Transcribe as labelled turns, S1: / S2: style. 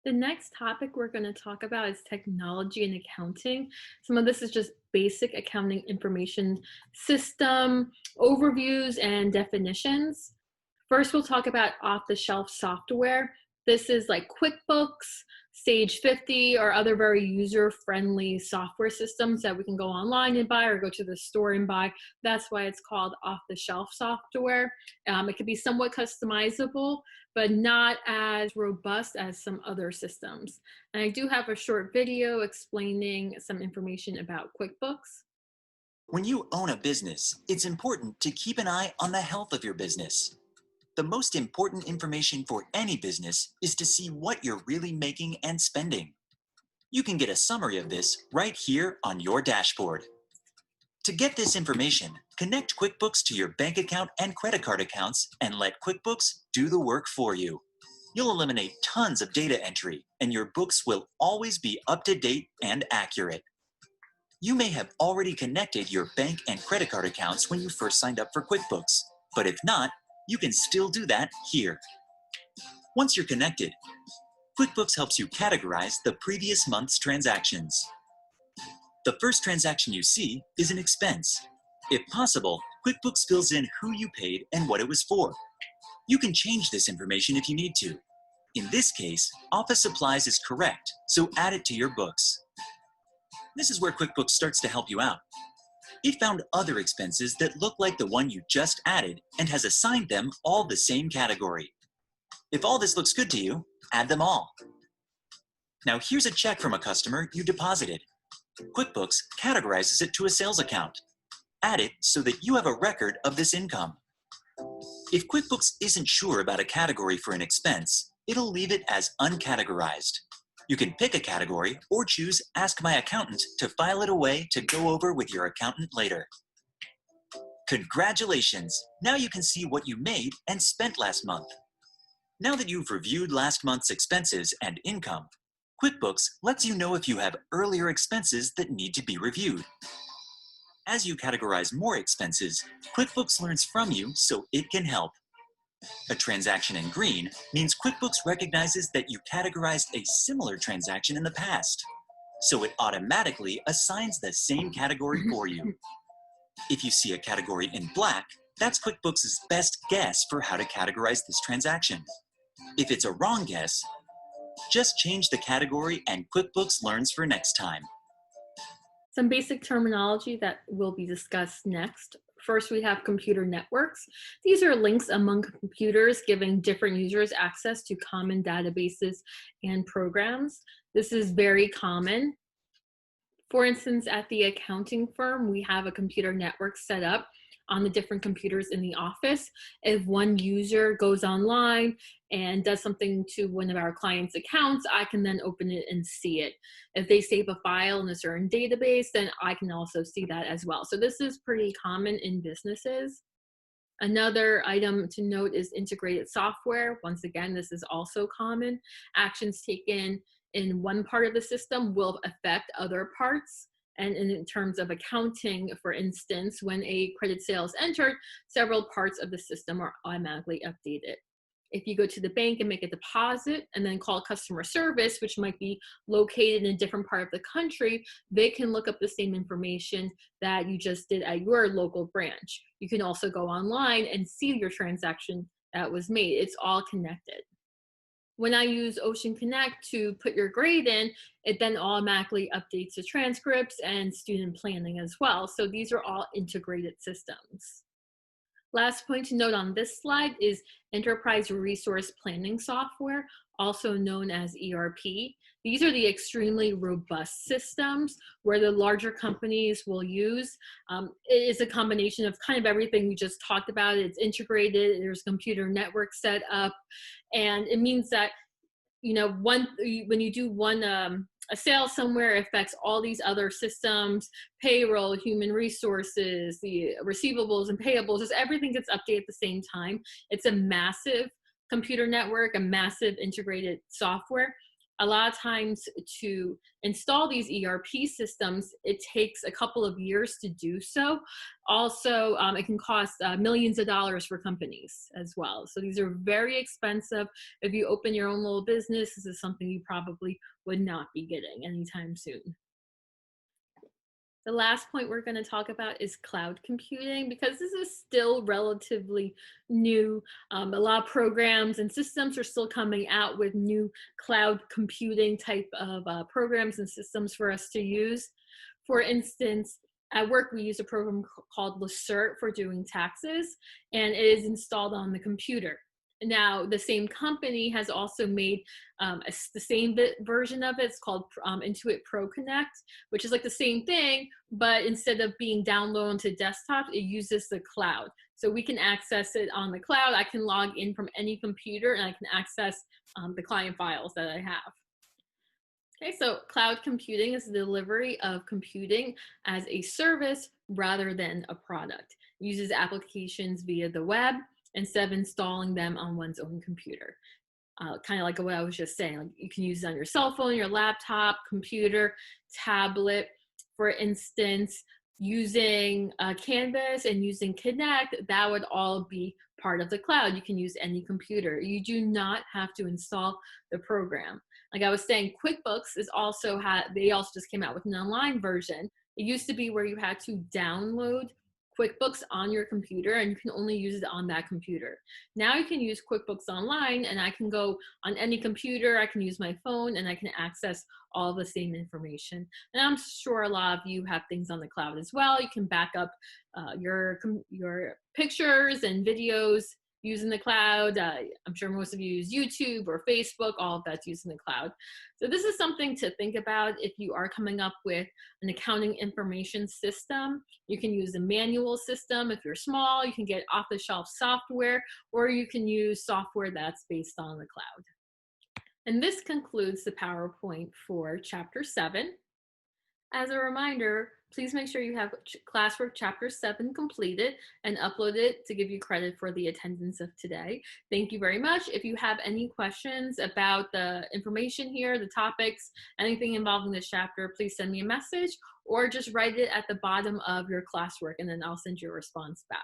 S1: The next topic we're going to talk about is technology and accounting. Some of this is just basic accounting information system overviews and definitions. First, we'll talk about off the shelf software. This is like QuickBooks, Sage 50, or other very user friendly software systems that we can go online and buy or go to the store and buy. That's why it's called off the shelf software. It can be somewhat customizable, but not as robust as some other systems. And I do have a short video explaining some information about QuickBooks.
S2: When you own a business, it's important to keep an eye on the health of your business. The most important information for any business is to see what you're really making and spending. You can get a summary of this right here on your dashboard. To get this information, connect QuickBooks to your bank account and credit card accounts and let QuickBooks do the work for you. You'll eliminate tons of data entry, and your books will always be up to date and accurate. You may have already connected your bank and credit card accounts when you first signed up for QuickBooks, but if not, you can still do that here. Once you're connected, QuickBooks helps you categorize the previous month's transactions. The first transaction you see is an expense. If possible, QuickBooks fills in who you paid and what it was for. You can change this information if you need to. In this case, office supplies is correct, so add it to your books. This is where QuickBooks starts to help you out. It found other expenses that look like the one you just added and has assigned them all the same category. If all this looks good to you, add them all. Now here's a check from a customer you deposited. QuickBooks categorizes it to a sales account. Add it so that you have a record of this income. If QuickBooks isn't sure about a category for an expense, it'll leave it as uncategorized. You can pick a category or choose Ask My Accountant to file it away to go over with your accountant later. Congratulations! Now you can see what you made and spent last month. Now that you've reviewed last month's expenses and income, QuickBooks lets you know if you have earlier expenses that need to be reviewed. As you categorize more expenses, QuickBooks learns from you so it can help. A transaction in green means QuickBooks recognizes that you categorized a similar transaction in the past, so it automatically assigns the same category for you. If you see a category in black, that's QuickBooks' best guess for how to categorize this transaction. If it's a wrong guess, just change the category and QuickBooks learns for next time.
S1: Some basic terminology that will be discussed next. First, we have computer networks. These are links among computers giving different users access to common databases and programs. This is very common. For instance, at the accounting firm, we have a computer network set up on the different computers in the office. If one user goes online and does something to one of our clients' accounts, I can then open it and see it. If they save a file in a certain database, then I can also see that as well. So this is pretty common in businesses. Another item to note is integrated software. Once again, this is also common. Actions taken in one part of the system will affect other parts. And in terms of accounting, for instance, when a credit sale is entered, several parts of the system are automatically updated. If you go to the bank and make a deposit and then call customer service, which might be located in a different part of the country, they can look up the same information that you just did at your local branch. You can also go online and see your transaction that was made. It's all connected. When I use Ocean Connect to put your grade in, it then automatically updates the transcripts and student planning as well. So these are all integrated systems. Last point to note on this slide is Enterprise Resource Planning Software, also known as ERP. These are the extremely robust systems where the larger companies will use. It is a combination of kind of everything we just talked about. It's integrated, there's computer network set up, and it means that, you know, when you do a sale somewhere, it affects all these other systems, payroll, human resources, the receivables and payables, just everything gets updated at the same time. It's a massive computer network, a massive integrated software. A lot of times to install these ERP systems, it takes a couple of years to do so. Also, it can cost millions of dollars for companies as well. So these are very expensive. If you open your own little business, this is something you probably would not be getting anytime soon. The last point we're going to talk about is cloud computing, because this is still relatively new. A lot of programs and systems are still coming out with new cloud computing type of programs and systems for us to use. For instance, at work, we use a program called Lacert for doing taxes, and it is installed on the computer. Now, the same company has also made the same version of it. It's called Intuit Pro Connect, which is like the same thing, but instead of being downloaded to desktop, it uses the cloud. So we can access it on the cloud. I can log in from any computer and I can access the client files that I have. Okay, so cloud computing is the delivery of computing as a service rather than a product. It uses applications via the web instead of installing them on one's own computer. Kind of like what I was just saying, like you can use it on your cell phone, your laptop, computer, tablet. For instance, using Canvas and using Connect, that would all be part of the cloud. You can use any computer. You do not have to install the program. Like I was saying, QuickBooks is also they also just came out with an online version. It used to be where you had to download QuickBooks on your computer and you can only use it on that computer. Now you can use QuickBooks online and I can go on any computer, I can use my phone and I can access all the same information. And I'm sure a lot of you have things on the cloud as well. You can back up your pictures and videos using the cloud. I'm sure most of you use YouTube or Facebook, all of that's using the cloud. So this is something to think about if you are coming up with an accounting information system. You can use a manual system. If you're small, you can get off-the-shelf software, or you can use software that's based on the cloud. And this concludes the PowerPoint for Chapter 7. As a reminder, please make sure you have classwork Chapter 7 completed and upload it to give you credit for the attendance of today. Thank you very much. If you have any questions about the information here, the topics, anything involving this chapter, please send me a message or just write it at the bottom of your classwork and then I'll send you a response back.